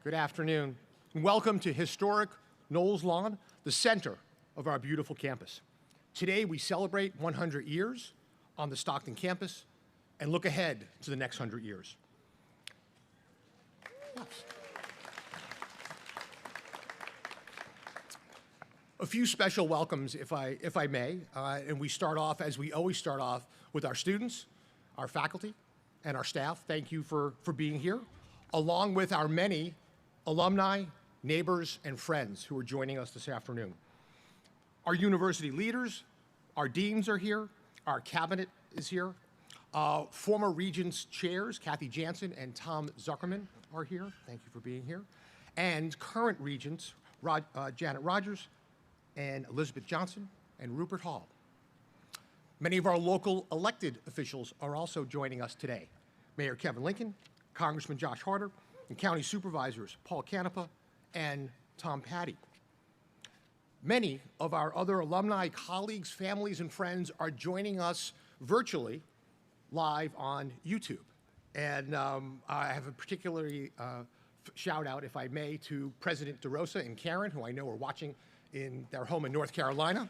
Good afternoon. Welcome to historic Knowles Lawn, the center of our beautiful campus. Today we celebrate 100 years on the Stockton campus and look ahead to the next 100 years. Yes. A few special welcomes, if I may, and we start off, as we always start off, with our students, our faculty, and our staff. Thank you for being here, along with our many alumni, neighbors, and friends who are joining us this afternoon. Our university leaders, our deans are here, our cabinet is here, former Regents chairs, Kathy Jansen and Tom Zuckerman are here. Thank you for being here. And current Regents, Janet Rogers and Elizabeth Johnson and Rupert Hall. Many of our local elected officials are also joining us today. Mayor Kevin Lincoln, Congressman Josh Harder, and County Supervisors Paul Canepa and Tom Patty. Many of our other alumni, colleagues, families, and friends are joining us virtually live on YouTube. And I have a particularly shout out, if I may, to President DeRosa and Karen, who I know are watching in their home in North Carolina.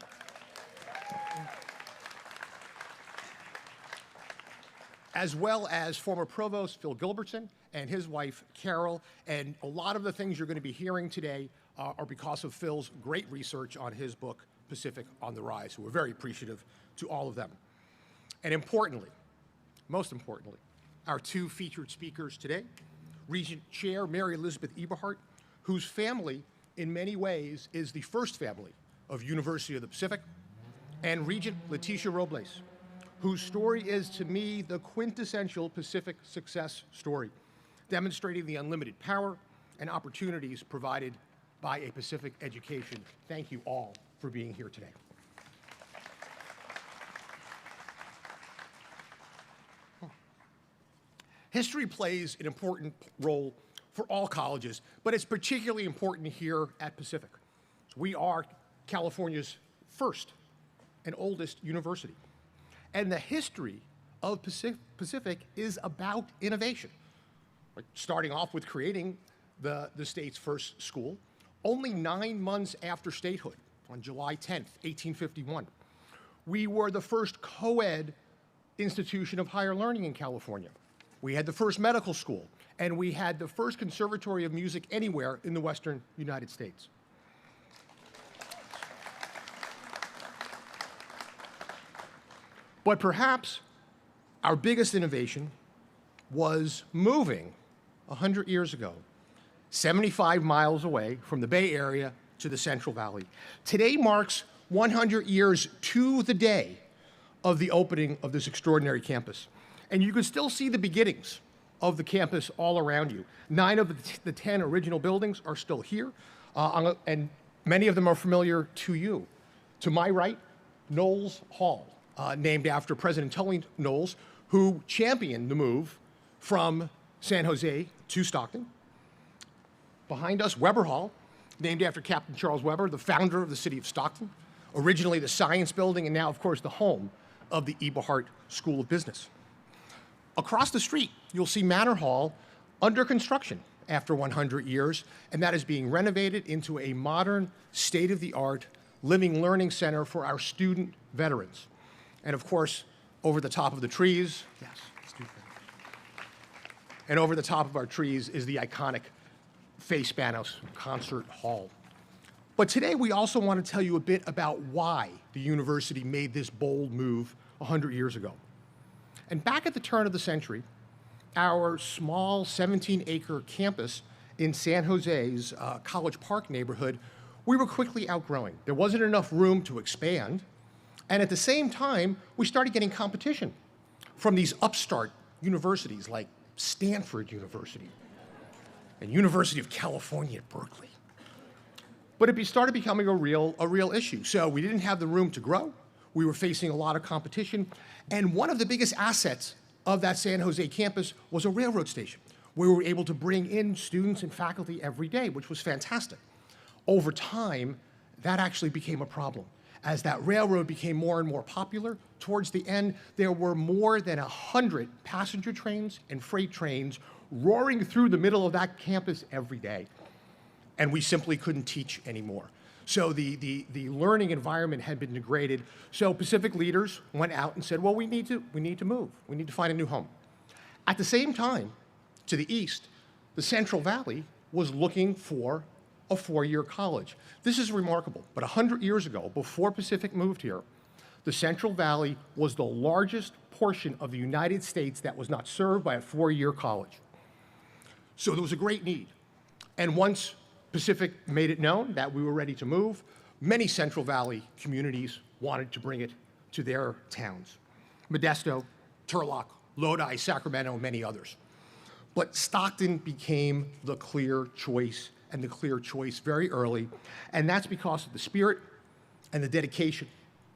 As well as former Provost Phil Gilbertson and his wife, Carol. And a lot of the things you're going to be hearing today are because of Phil's great research on his book, Pacific on the Rise. So we're very appreciative to all of them. And importantly, most importantly, our two featured speakers today, Regent Chair Mary Elizabeth Eberhardt, whose family in many ways is the first family of University of the Pacific, and Regent Leticia Robles, whose story is, to me, the quintessential Pacific success story, demonstrating the unlimited power and opportunities provided by a Pacific education. Thank you all for being here today. History plays an important role for all colleges, but it's particularly important here at Pacific. We are California's first and oldest university. And the history of Pacific is about innovation. Starting off with creating the state's first school, only 9 months after statehood, on July 10th, 1851. We were the first co-ed institution of higher learning in California. We had the first medical school, and we had the first conservatory of music anywhere in the Western United States. But perhaps our biggest innovation was moving 100 years ago, 75 miles away from the Bay Area to the Central Valley. Today marks 100 years to the day of the opening of this extraordinary campus. And you can still see the beginnings of the campus all around you. 9 of the 10 original buildings are still here, and many of them are familiar to you. To my right, Knowles Hall, named after President Tully Knowles, who championed the move from San Jose to Stockton. Behind us, Weber Hall, named after Captain Charles Weber, the founder of the city of Stockton, originally the science building and now, of course, the home of the Eberhardt School of Business. Across the street, you'll see Manor Hall under construction after 100 years, and that is being renovated into a modern, state-of-the-art living learning center for our student veterans. And of course, over the top of the trees, yes, let's do that. And over the top of our trees is the iconic Fay Spanos Concert Hall. But today we also want to tell you a bit about why the university made this bold move 100 years ago. And back at the turn of the century, our small 17-acre campus in San Jose's College Park neighborhood, we were quickly outgrowing. There wasn't enough room to expand. And at the same time, we started getting competition from these upstart universities like Stanford University and University of California at Berkeley. But it started becoming a real issue. So we didn't have the room to grow. We were facing a lot of competition. And one of the biggest assets of that San Jose campus was a railroad station, where we were able to bring in students and faculty every day, which was fantastic. Over time, that actually became a problem. As that railroad became more and more popular, towards the end, there were more than 100 passenger trains and freight trains roaring through the middle of that campus every day. And we simply couldn't teach anymore. So the learning environment had been degraded. So Pacific leaders went out and said, well, we need to move. We need to find a new home. At the same time, to the east, the Central Valley was looking for a four-year college. This is remarkable, but 100 years ago, before Pacific moved here, the Central Valley was the largest portion of the United States that was not served by a four-year college. So there was a great need. And once Pacific made it known that we were ready to move, many Central Valley communities wanted to bring it to their towns. Modesto, Turlock, Lodi, Sacramento, and many others. But Stockton became the clear choice, and the clear choice very early, and that's because of the spirit and the dedication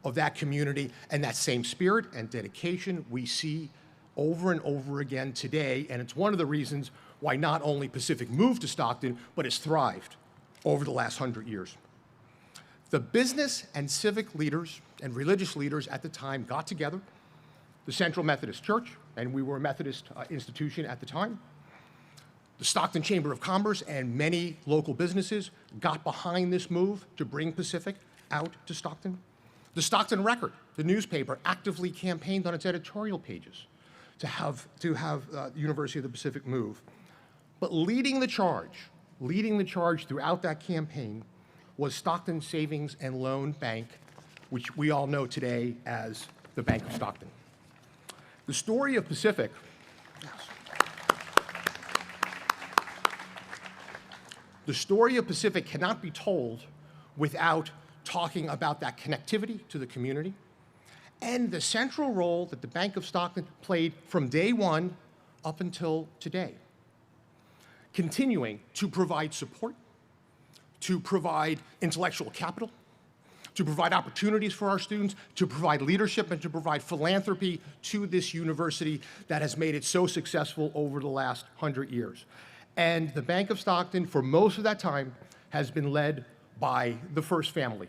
of that community, and that same spirit and dedication we see over and over again today, and it's one of the reasons why not only Pacific moved to Stockton, but has thrived over the last 100 years. The business and civic leaders and religious leaders at the time got together, the Central Methodist Church, and we were a Methodist institution at the time, the Stockton Chamber of Commerce and many local businesses got behind this move to bring Pacific out to Stockton. The Stockton Record, the newspaper, actively campaigned on its editorial pages to have the University of the Pacific move. But leading the charge throughout that campaign was Stockton Savings and Loan Bank, which we all know today as the Bank of Stockton. The story of Pacific, the story of Pacific cannot be told without talking about that connectivity to the community and the central role that the Bank of Stockton played from day one up until today, continuing to provide support, to provide intellectual capital, to provide opportunities for our students, to provide leadership, and to provide philanthropy to this university that has made it so successful over the last 100 years. And the Bank of Stockton, for most of that time, has been led by the first family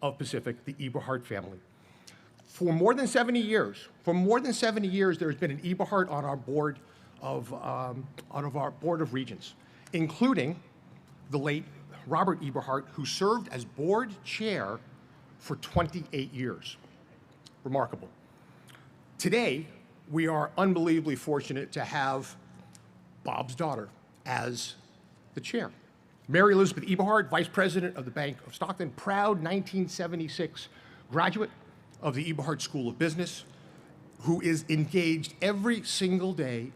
of Pacific, the Eberhart family. For more than 70 years, there's been an Eberhart on our board of regents, including the late Robert Eberhart, who served as board chair for 28 years. Remarkable. Today, we are unbelievably fortunate to have Bob's daughter as the chair. Mary Elizabeth Eberhart, Vice President of the Bank of Stockton, proud 1976 graduate of the Eberhart School of Business, who is engaged every single day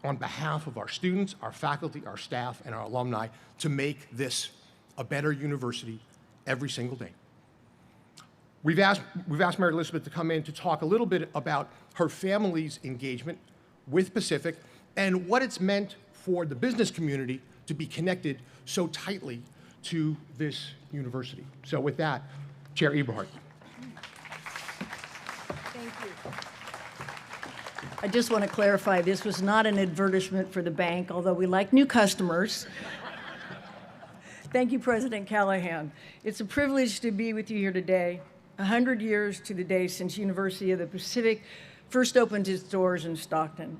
on behalf of our students, our faculty, our staff, and our alumni to make this a better university every single day. We've asked Mary Elizabeth to come in to talk a little bit about her family's engagement with Pacific and what it's meant for the business community to be connected so tightly to this university. So with that, Chair Eberhart. Thank you. I just want to clarify, this was not an advertisement for the bank, although we like new customers. Thank you, President Callahan. It's a privilege to be with you here today, 100 years to the day since University of the Pacific first opened its doors in Stockton.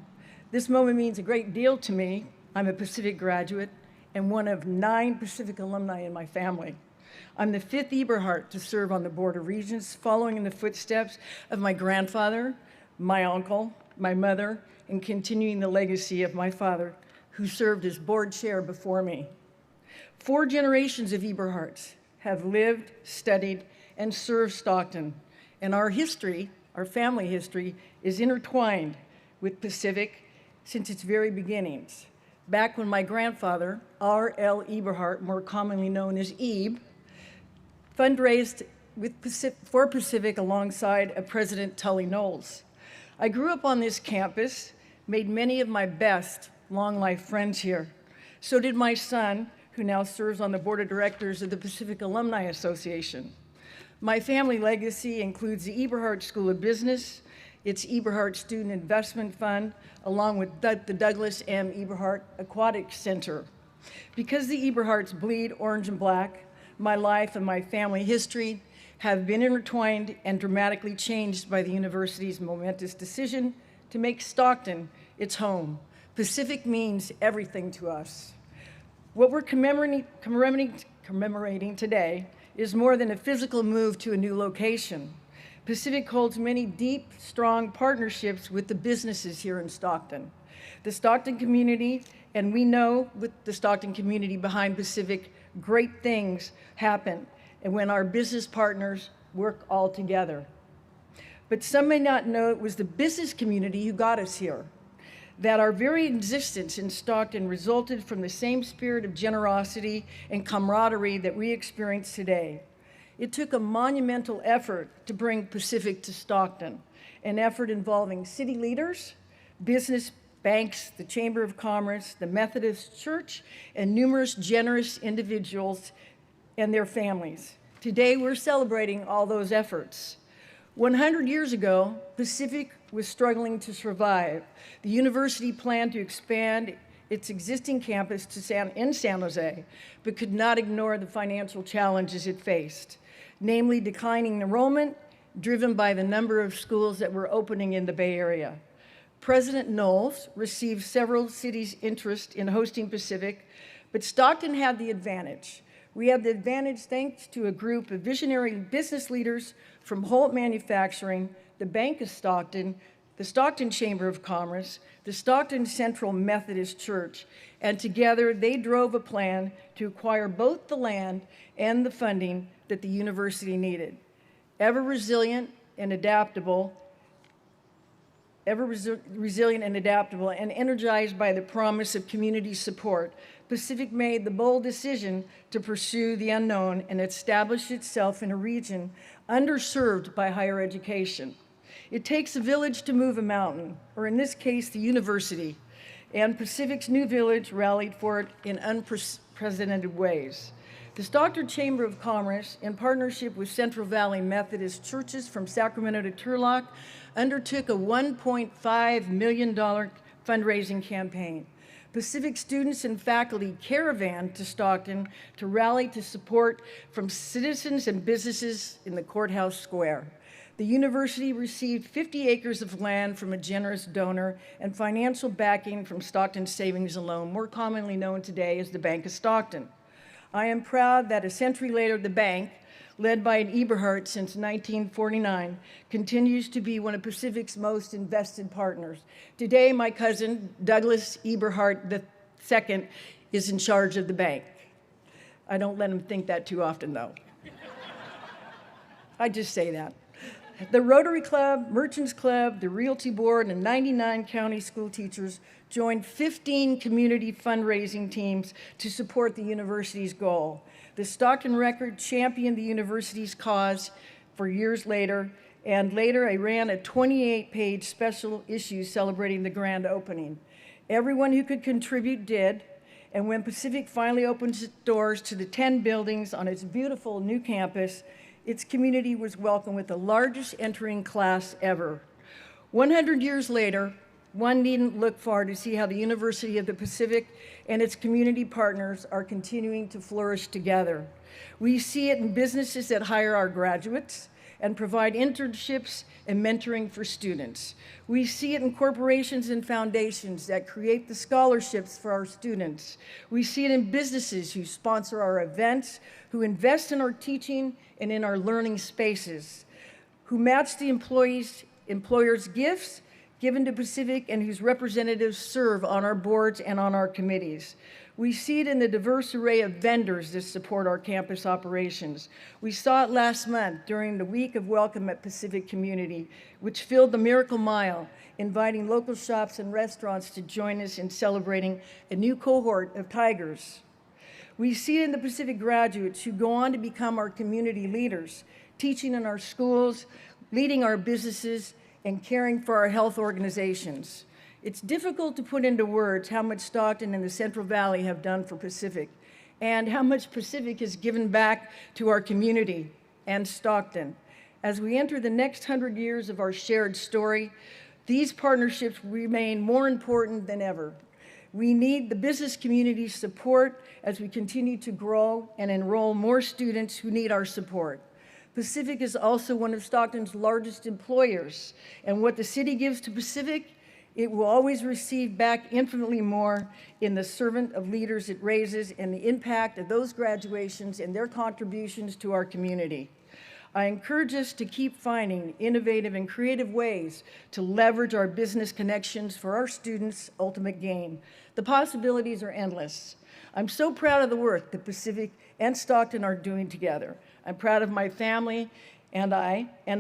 This moment means a great deal to me. I'm a Pacific graduate and one of 9 Pacific alumni in my family. I'm the 5th Eberhart to serve on the Board of Regents, following in the footsteps of my grandfather, my uncle, my mother, and continuing the legacy of my father, who served as board chair before me. 4 generations of Eberharts have lived, studied, and served Stockton, and our history, our family history, is intertwined with Pacific since its very beginnings. Back when my grandfather, R.L. Eberhart, more commonly known as Ebe, fundraised for Pacific alongside President Tully Knowles. I grew up on this campus, made many of my best long-life friends here. So did my son, who now serves on the board of directors of the Pacific Alumni Association. My family legacy includes the Eberhart School of Business, its Eberhart Student Investment Fund, along with the Douglas M. Eberhart Aquatic Center. Because the Eberharts bleed orange and black, my life and my family history have been intertwined and dramatically changed by the university's momentous decision to make Stockton its home. Pacific means everything to us. What we're commemorating today is more than a physical move to a new location. Pacific holds many deep, strong partnerships with the businesses here in Stockton. The Stockton community, and we know with the Stockton community behind Pacific, great things happen, and when our business partners work all together. But some may not know it was the business community who got us here, that our very existence in Stockton resulted from the same spirit of generosity and camaraderie that we experience today. It took a monumental effort to bring Pacific to Stockton, an effort involving city leaders, business banks, the Chamber of Commerce, the Methodist Church, and numerous generous individuals and their families. Today, we're celebrating all those efforts. 100 years ago, Pacific was struggling to survive. The university planned to expand its existing campus in San Jose, but could not ignore the financial challenges it faced, namely declining enrollment driven by the number of schools that were opening in the Bay Area. President Knowles received several cities' interest in hosting Pacific, but Stockton had the advantage. We had the advantage thanks to a group of visionary business leaders from Holt Manufacturing, the Bank of Stockton, the Stockton Chamber of Commerce, the Stockton Central Methodist Church, and together they drove a plan to acquire both the land and the funding that the university needed. Ever resilient and adaptable, and energized by the promise of community support, Pacific made the bold decision to pursue the unknown and establish itself in a region underserved by higher education. It takes a village to move a mountain, or in this case, the university, and Pacific's new village rallied for it in unprecedented ways. The Stockton Chamber of Commerce, in partnership with Central Valley Methodist churches from Sacramento to Turlock, undertook a $1.5 million fundraising campaign. Pacific students and faculty caravanned to Stockton to rally to support from citizens and businesses in the courthouse square. The university received 50 acres of land from a generous donor and financial backing from Stockton Savings and Loan, more commonly known today as the Bank of Stockton. I am proud that a century later, the bank, led by an Eberhard since 1949, continues to be one of Pacific's most invested partners. Today, my cousin, Douglas Eberhard II, is in charge of the bank. I don't let him think that too often, though. I just say that. The Rotary Club, Merchants Club, the Realty Board, and 99 county school teachers joined 15 community fundraising teams to support the university's goal. The Stockton Record championed the university's cause for years later, and later I ran a 28-page special issue celebrating the grand opening. Everyone who could contribute did, and when Pacific finally opened its doors to the 10 buildings on its beautiful new campus, its community was welcomed with the largest entering class ever. 100 years later, one needn't look far to see how the University of the Pacific and its community partners are continuing to flourish together. We see it in businesses that hire our graduates and provide internships and mentoring for students. We see it in corporations and foundations that create the scholarships for our students. We see it in businesses who sponsor our events, who invest in our teaching and in our learning spaces, who match the employers' gifts given to Pacific and whose representatives serve on our boards and on our committees. We see it in the diverse array of vendors that support our campus operations. We saw it last month during the Week of Welcome at Pacific Community, which filled the Miracle Mile, inviting local shops and restaurants to join us in celebrating a new cohort of Tigers. We see it in the Pacific graduates who go on to become our community leaders, teaching in our schools, leading our businesses, and caring for our health organizations. It's difficult to put into words how much Stockton and the Central Valley have done for Pacific, and how much Pacific has given back to our community and Stockton. As we enter the next 100 years of our shared story, these partnerships remain more important than ever. We need the business community's support as we continue to grow and enroll more students who need our support. Pacific is also one of Stockton's largest employers, and what the city gives to Pacific It will always receive back infinitely more in the servant of leaders it raises and the impact of those graduations and their contributions to our community. I encourage us to keep finding innovative and creative ways to leverage our business connections for our students' ultimate gain. The possibilities are endless. I'm so proud of the work that Pacific and Stockton are doing together. I'm proud of my family and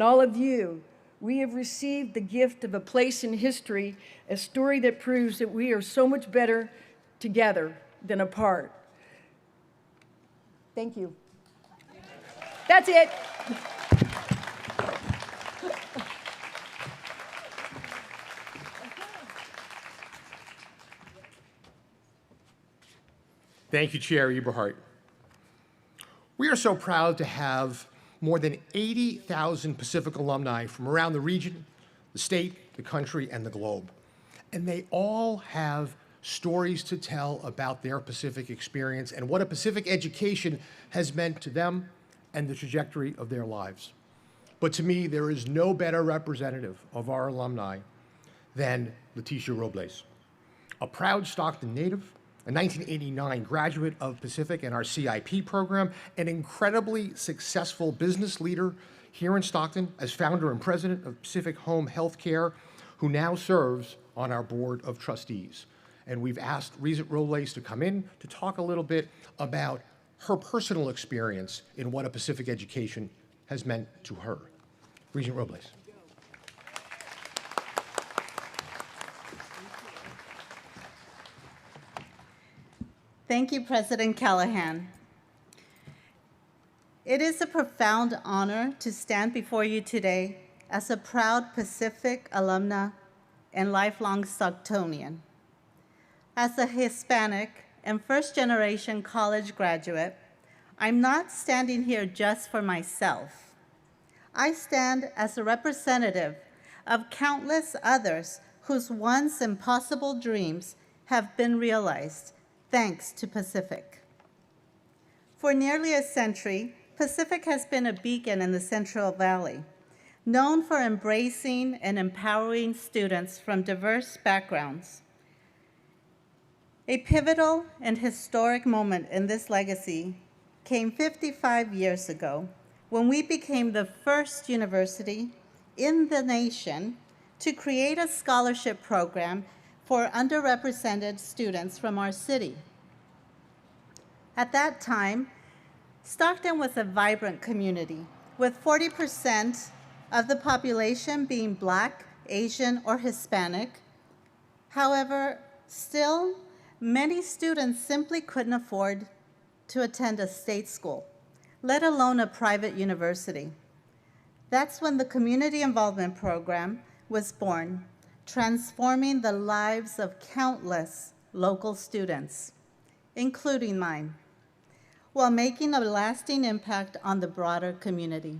all of you. We have received the gift of a place in history, a story that proves that we are so much better together than apart. Thank you. That's it. Thank you, Chair Eberhardt. We are so proud to have more than 80,000 Pacific alumni from around the region, the state, the country, and the globe. And they all have stories to tell about their Pacific experience and what a Pacific education has meant to them and the trajectory of their lives. But to me, there is no better representative of our alumni than Leticia Robles, a proud Stockton native, a 1989 graduate of Pacific and our CIP program, an incredibly successful business leader here in Stockton as founder and president of Pacific Home Healthcare, who now serves on our board of trustees. And we've asked Regent Robles to come in to talk a little bit about her personal experience in what a Pacific education has meant to her. Regent Robles. Thank you, President Callahan. It is a profound honor to stand before you today as a proud Pacific alumna and lifelong Stocktonian. As a Hispanic and first-generation college graduate, I'm not standing here just for myself. I stand as a representative of countless others whose once impossible dreams have been realized thanks to Pacific. For nearly a century, Pacific has been a beacon in the Central Valley, known for embracing and empowering students from diverse backgrounds. A pivotal and historic moment in this legacy came 55 years ago when we became the first university in the nation to create a scholarship program for underrepresented students from our city. At that time, Stockton was a vibrant community, with 40% of the population being Black, Asian, or Hispanic. However, still, many students simply couldn't afford to attend a state school, let alone a private university. That's when the Community Involvement Program was born, transforming the lives of countless local students, including mine, while making a lasting impact on the broader community.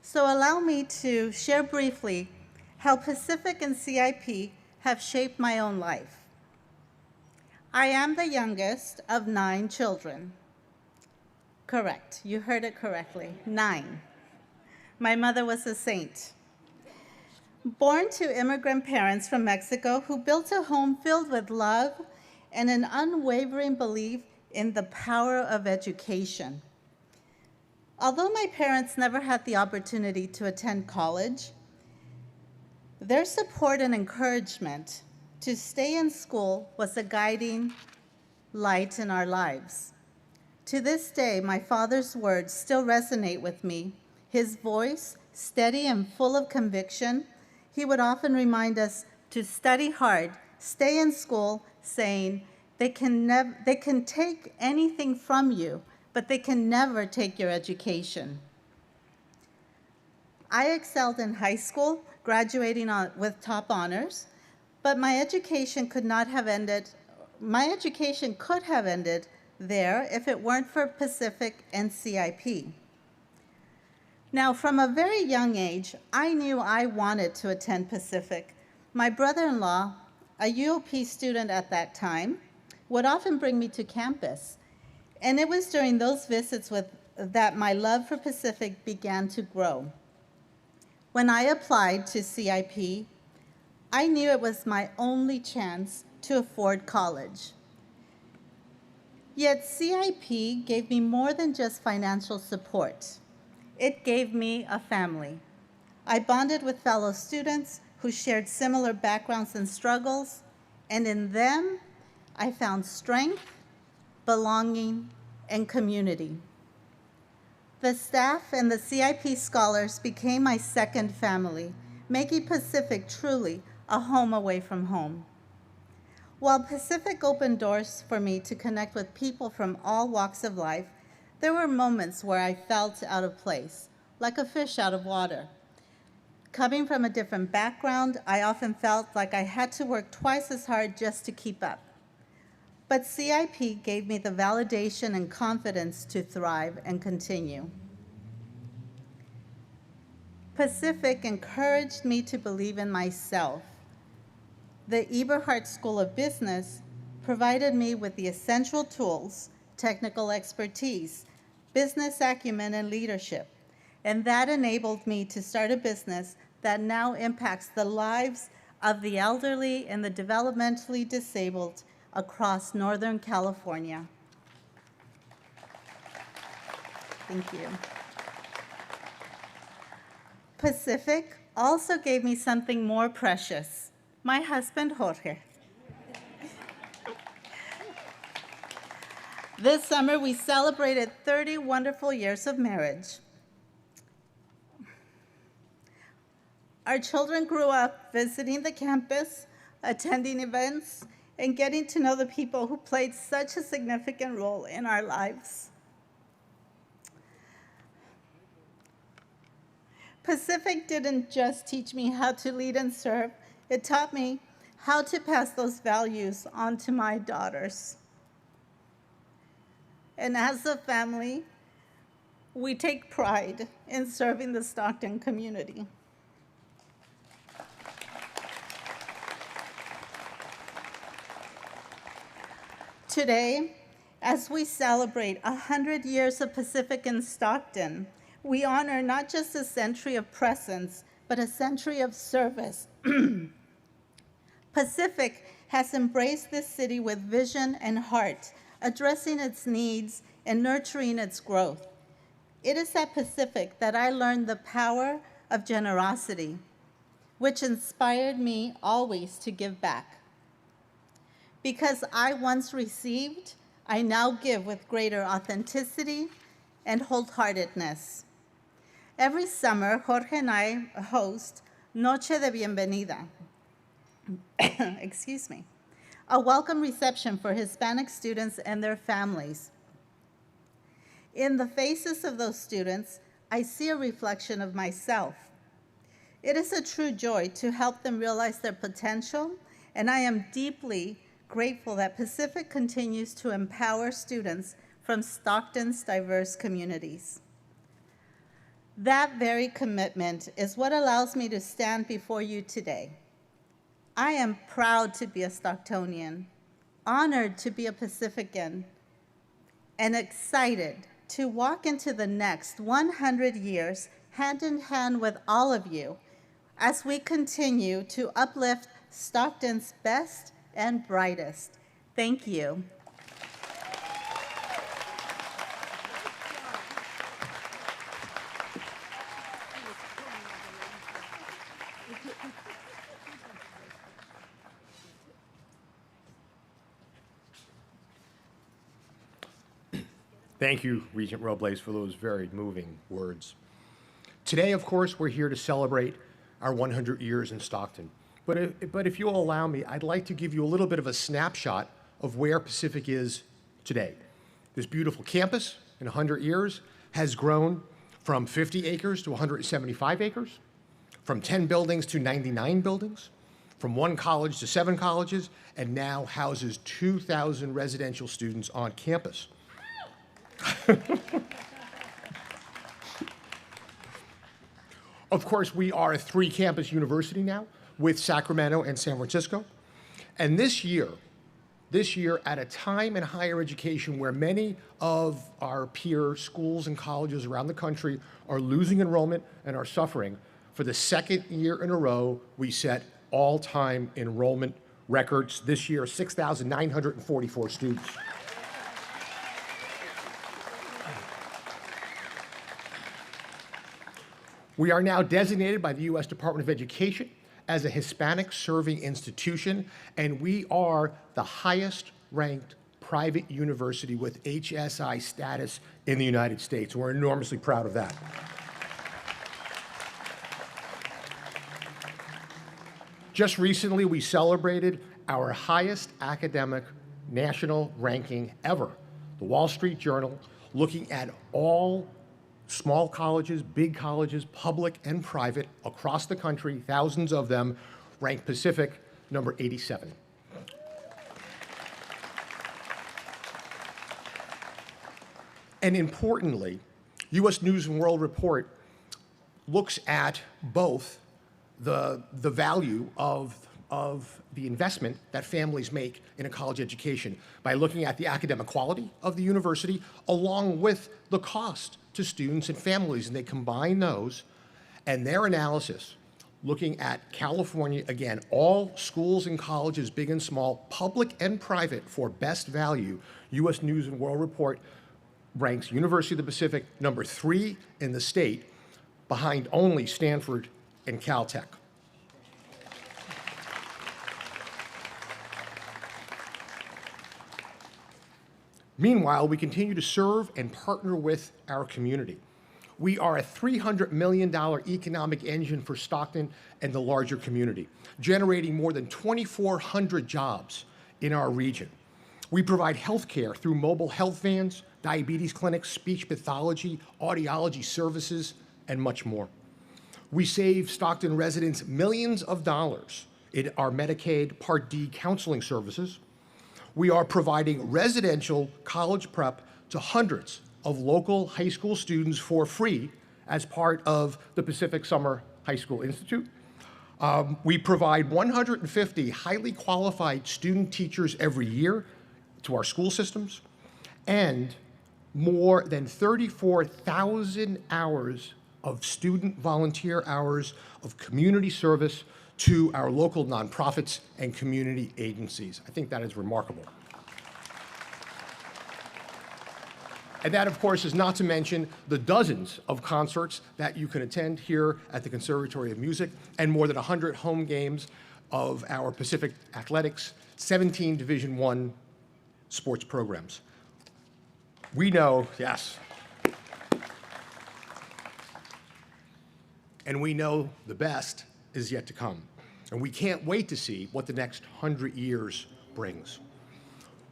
So allow me to share briefly how Pacific and CIP have shaped my own life. I am the youngest of 9 children. Correct, you heard it correctly, 9. My mother was a saint. Born to immigrant parents from Mexico who built a home filled with love and an unwavering belief in the power of education. Although my parents never had the opportunity to attend college, their support and encouragement to stay in school was a guiding light in our lives. To this day, my father's words still resonate with me. His voice, steady and full of conviction, he would often remind us to study hard, stay in school, saying, they can take anything from you, but they can never take your education. I excelled in high school, graduating with top honors, but my education could have ended there if it weren't for Pacific and CIP. Now, from a very young age, I knew I wanted to attend Pacific. My brother-in-law, a UOP student at that time, would often bring me to campus. And it was during those visits that my love for Pacific began to grow. When I applied to CIP, I knew it was my only chance to afford college. Yet CIP gave me more than just financial support. It gave me a family. I bonded with fellow students who shared similar backgrounds and struggles, and in them, I found strength, belonging, and community. The staff and the CIP scholars became my second family, making Pacific truly a home away from home. While Pacific opened doors for me to connect with people from all walks of life, there were moments where I felt out of place, like a fish out of water. Coming from a different background, I often felt like I had to work twice as hard just to keep up. But CIP gave me the validation and confidence to thrive and continue. Pacific encouraged me to believe in myself. The Eberhart School of Business provided me with the essential tools, technical expertise, business acumen, and leadership, and that enabled me to start a business that now impacts the lives of the elderly and the developmentally disabled across Northern California. Thank you. Pacific also gave me something more precious, my husband, Jorge. This summer, we celebrated 30 wonderful years of marriage. Our children grew up visiting the campus, attending events, and getting to know the people who played such a significant role in our lives. Pacific didn't just teach me how to lead and serve, it taught me how to pass those values on to my daughters. And as a family, we take pride in serving the Stockton community. Today, as we celebrate 100 years of Pacific in Stockton, we honor not just a century of presence, but a century of service. Pacific has embraced this city with vision and heart, addressing its needs and nurturing its growth. It is at Pacific that I learned the power of generosity, which inspired me always to give back. Because I once received, I now give with greater authenticity and wholeheartedness. Every summer, Jorge and I host Noche de Bienvenida, excuse me, a welcome reception for Hispanic students and their families. In the faces of those students, I see a reflection of myself. It is a true joy to help them realize their potential, and I am deeply grateful that Pacific continues to empower students from Stockton's diverse communities. That very commitment is what allows me to stand before you today. I am proud to be a Stocktonian, honored to be a Pacifican, and excited to walk into the next 100 years hand in hand with all of you as we continue to uplift Stockton's best and brightest. Thank you. Thank you, Regent Robles, for those very moving words. Today, of course, we're here to celebrate our 100 years in Stockton. But if you'll allow me, I'd like to give you a little bit of a snapshot of where Pacific is today. This beautiful campus in 100 years has grown from 50 acres to 175 acres, from 10 buildings to 99 buildings, from 1 college to 7 colleges, and now houses 2,000 residential students on campus. Of course, we are a 3-campus university now with Sacramento and San Francisco. And this year, at a time in higher education where many of our peer schools and colleges around the country are losing enrollment and are suffering, for the 2nd year in a row, we set all-time enrollment records this year, 6,944 students. We are now designated by the U.S. Department of Education as a Hispanic-serving institution, and we are the highest-ranked private university with HSI status in the United States. We're enormously proud of that. Just recently, we celebrated our highest academic national ranking ever. The Wall Street Journal, looking at all small colleges, big colleges, public and private, across the country, thousands of them, ranked Pacific number 87. And importantly, U.S. News and World Report looks at both the value of the investment that families make in a college education by looking at the academic quality of the university along with the cost to students and families, and they combine those and their analysis looking at California, again, all schools and colleges, big and small, public and private, for best value. U.S. News and World Report ranks University of the Pacific number 3 in the state, behind only Stanford and Caltech. Meanwhile, we continue to serve and partner with our community. We are a $300 million economic engine for Stockton and the larger community, generating more than 2,400 jobs in our region. We provide health care through mobile health vans, diabetes clinics, speech pathology, audiology services, and much more. We save Stockton residents millions of dollars in our Medicaid Part D counseling services. We are providing residential college prep to hundreds of local high school students for free as part of the Pacific Summer High School Institute. We provide 150 highly qualified student teachers every year to our school systems, and more than 34,000 hours of student volunteer hours of community service to our local nonprofits and community agencies. I think that is remarkable. And that, of course, is not to mention the dozens of concerts that you can attend here at the Conservatory of Music, and more than 100 home games of our Pacific Athletics, 17 Division I sports programs. We know, yes, and we know the best is yet to come. And we can't wait to see what the next 100 years brings.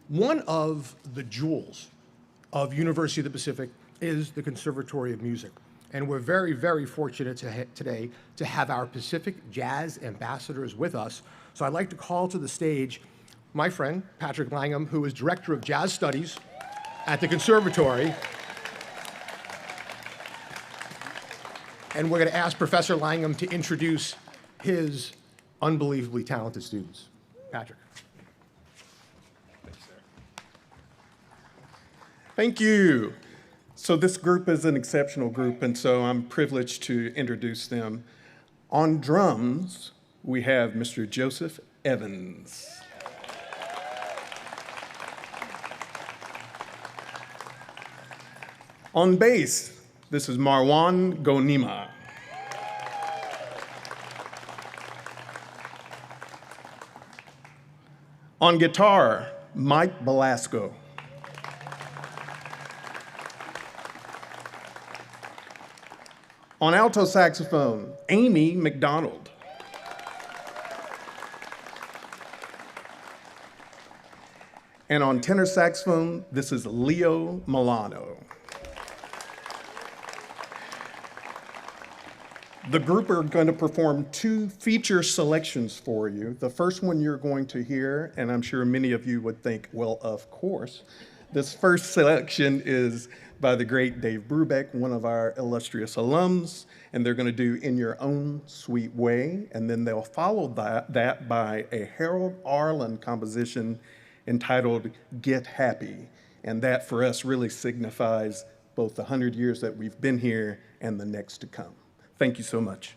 One of the jewels of University of the Pacific is the Conservatory of Music. And we're very, very fortunate today to have our Pacific Jazz ambassadors with us. So I'd like to call to the stage my friend, Patrick Langham, who is Director of Jazz Studies at the Conservatory. And we're going to ask Professor Langham to introduce his unbelievably talented students. Patrick. Thanks, sir. Thank you. So this group is an exceptional group, and so I'm privileged to introduce them. On drums, we have Mr. Joseph Evans. On bass, this is Marwan Gonima. On guitar, Mike Velasco. On alto saxophone, Amy McDonald. And on tenor saxophone, this is Leo Milano. The group are going to perform 2 feature selections for you. The first one you're going to hear, and I'm sure many of you would think, well, of course. This first selection is by the great Dave Brubeck, one of our illustrious alums, and they're going to do In Your Own Sweet Way, and then they'll follow that by a Harold Arlen composition entitled Get Happy. And that, for us, really signifies both the 100 years that we've been here and the next to come. Thank you so much.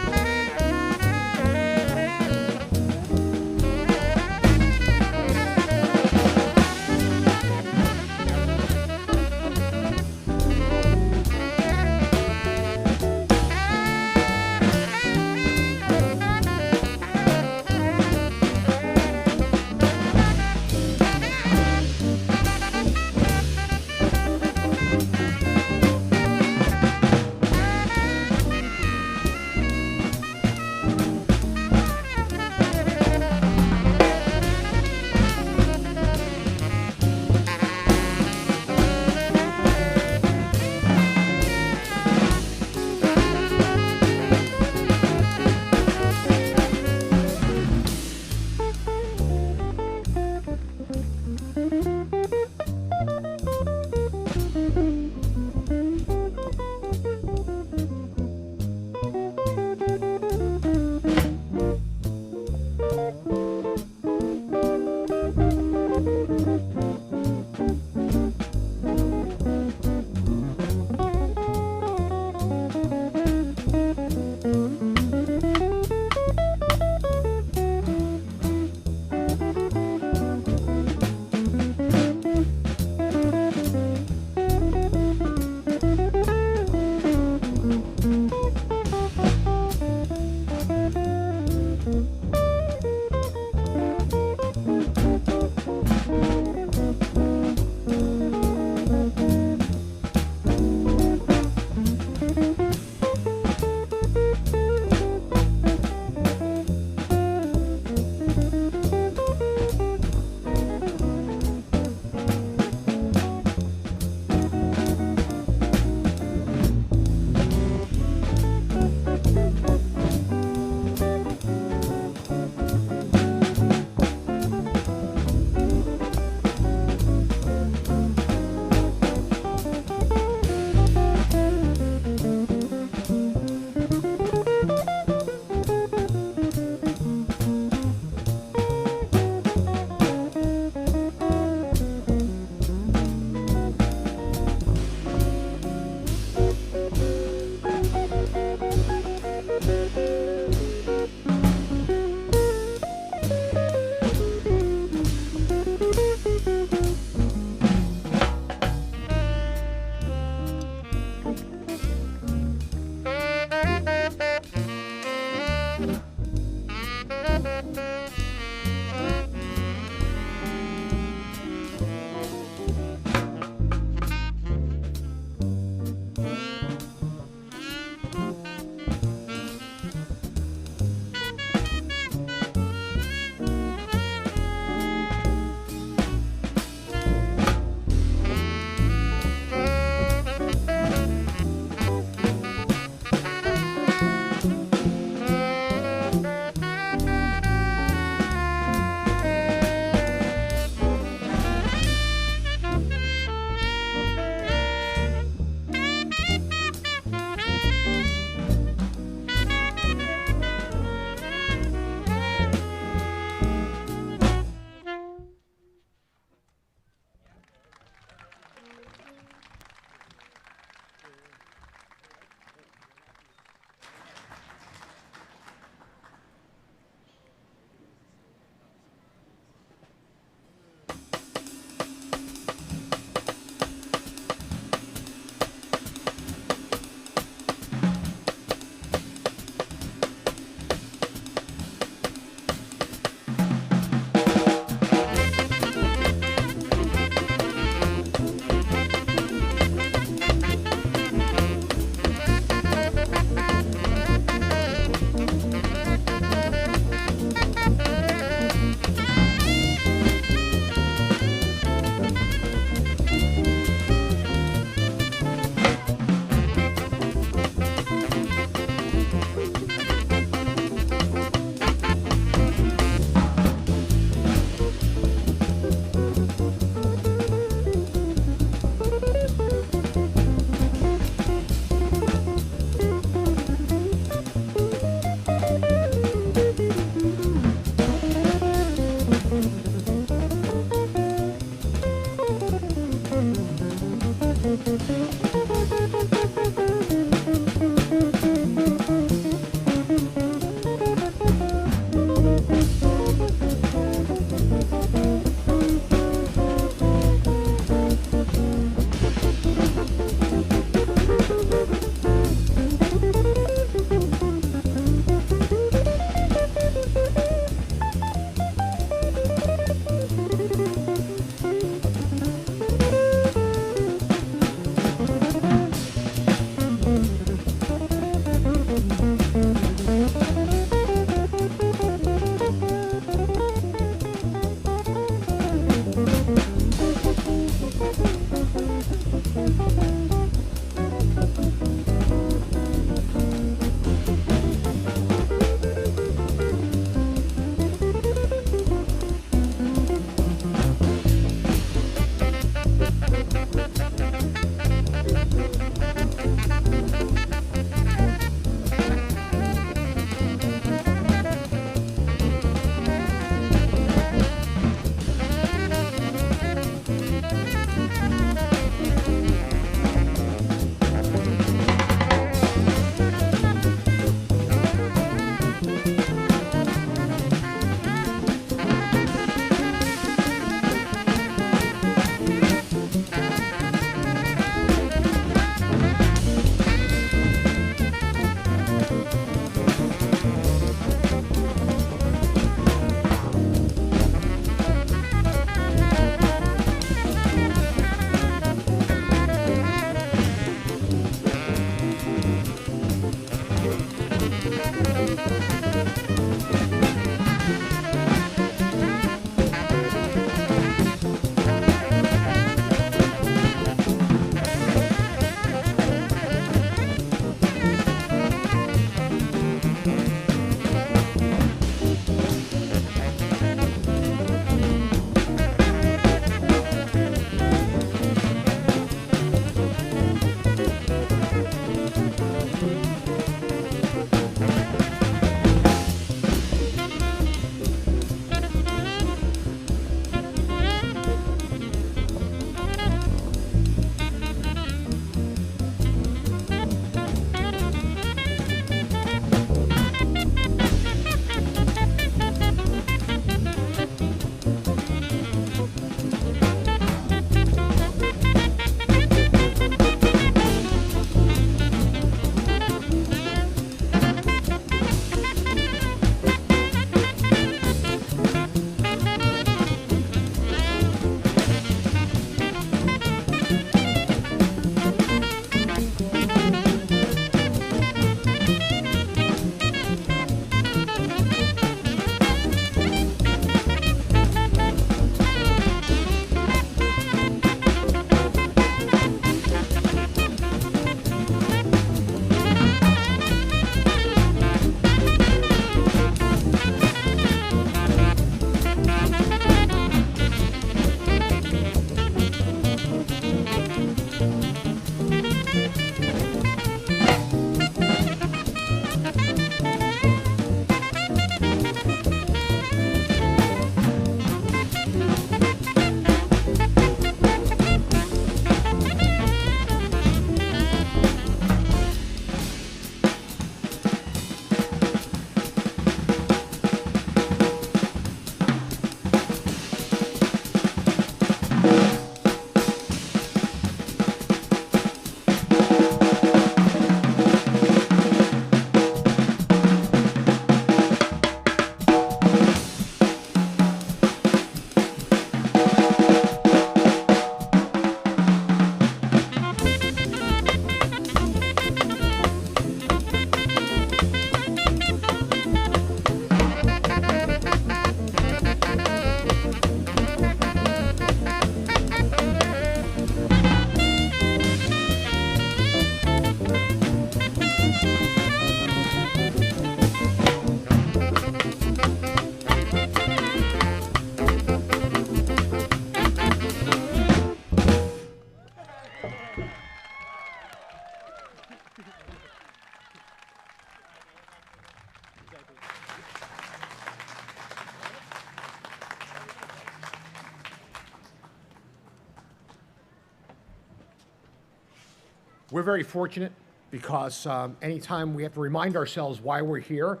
We're very fortunate because anytime we have to remind ourselves why we're here,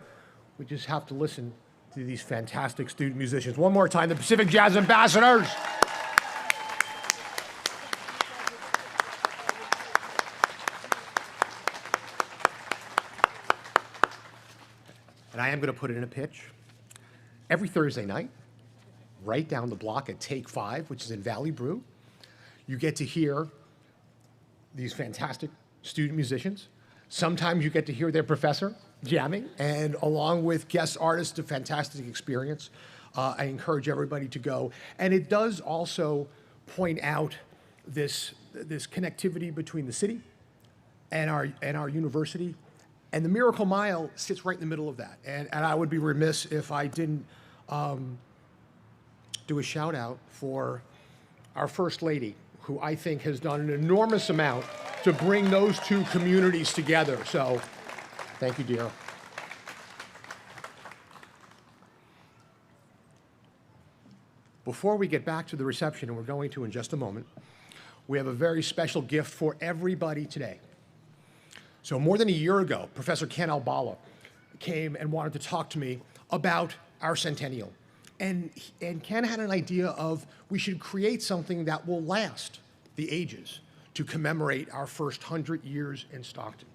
we just have to listen to these fantastic student musicians. One more time, the Pacific Jazz Ambassadors. And I am going to put it in a pitch. Every Thursday night, right down the block at Take 5, which is in Valley Brew, you get to hear these fantastic student musicians. Sometimes you get to hear their professor jamming, and along with guest artists, a fantastic experience. I encourage everybody to go. And it does also point out this connectivity between the city and our university. And the Miracle Mile sits right in the middle of that. And I would be remiss if I didn't do a shout out for our First Lady, who I think has done an enormous amount to bring those two communities together. So thank you, dear. Before we get back to the reception, and we're going to in just a moment, we have a very special gift for everybody today. So more than a year ago, Professor Ken Albala came and wanted to talk to me about our Centennial. And Ken had an idea of we should create something that will last the ages to commemorate our first 100 years in Stockton.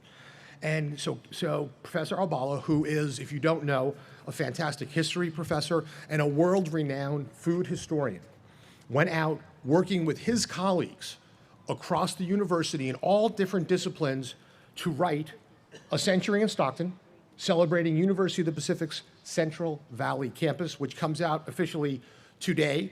And so Professor Albala, who is, if you don't know, a fantastic history professor and a world-renowned food historian, went out working with his colleagues across the university in all different disciplines to write A Century in Stockton, celebrating University of the Pacific's Central Valley campus, which comes out officially today.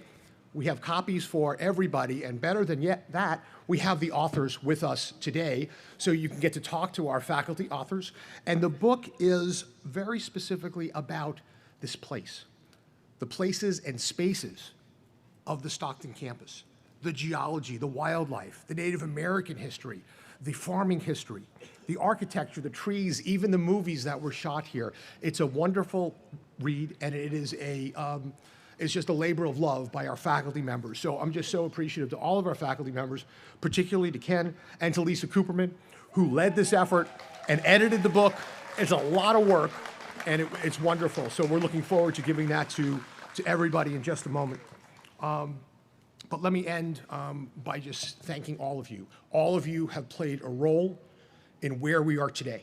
We have copies for everybody, and better than yet that, we have the authors with us today, so you can get to talk to our faculty authors. And the book is very specifically about this place, the places and spaces of the Stockton campus, the geology, the wildlife, the Native American history, the farming history, the architecture, the trees, even the movies that were shot here. It's a wonderful read, and it is it's just a labor of love by our faculty members. So I'm just so appreciative to all of our faculty members, particularly to Ken and to Lisa Cooperman, who led this effort and edited the book. It's a lot of work, and it's wonderful. So we're looking forward to giving that to everybody in just a moment. But let me end by just thanking all of you. All of you have played a role in where we are today.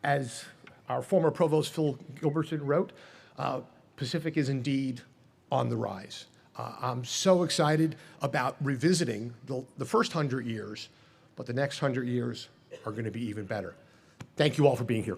As our former provost Phil Gilbertson wrote, Pacific is indeed on the rise. I'm so excited about revisiting the first 100 years, but the next 100 years are going to be even better. Thank you all for being here.